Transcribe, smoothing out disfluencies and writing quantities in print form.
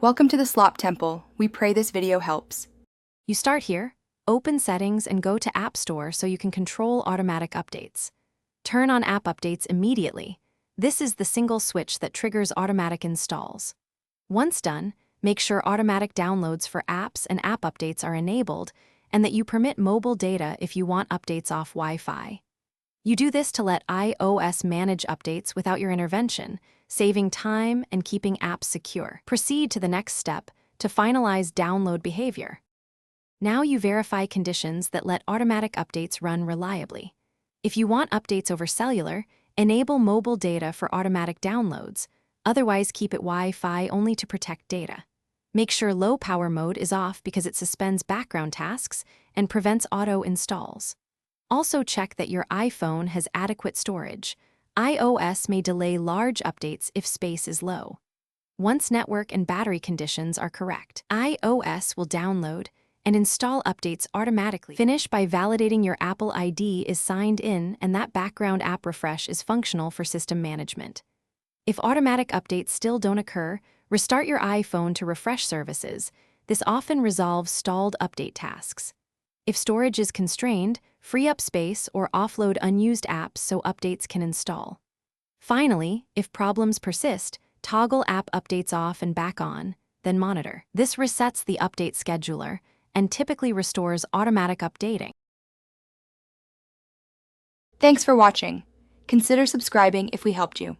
Welcome to the Slop Temple. We pray this video helps. You start here, open Settings and go to App Store so you can control automatic updates. Turn on app updates immediately. This is the single switch that triggers automatic installs. Once done, make sure automatic downloads for apps and app updates are enabled and that you permit mobile data if you want updates off Wi-Fi. You do this to let iOS manage updates without your intervention, saving time and keeping apps secure. Proceed to the next step to finalize download behavior. Now you verify conditions that let automatic updates run reliably. If you want updates over cellular, enable mobile data for automatic downloads. Otherwise, keep it Wi-Fi only to protect data. Make sure low power mode is off because it suspends background tasks and prevents auto installs. Also check that your iPhone has adequate storage. iOS may delay large updates if space is low. Once network and battery conditions are correct, iOS will download and install updates automatically. Finish by validating your Apple ID is signed in and that background app refresh is functional for system management. If automatic updates still don't occur, restart your iPhone to refresh services. This often resolves stalled update tasks. If storage is constrained, free up space or offload unused apps so updates can install. Finally, if problems persist, toggle app updates off and back on, then monitor. This resets the update scheduler and typically restores automatic updating. Thanks for watching. Consider subscribing if we helped you.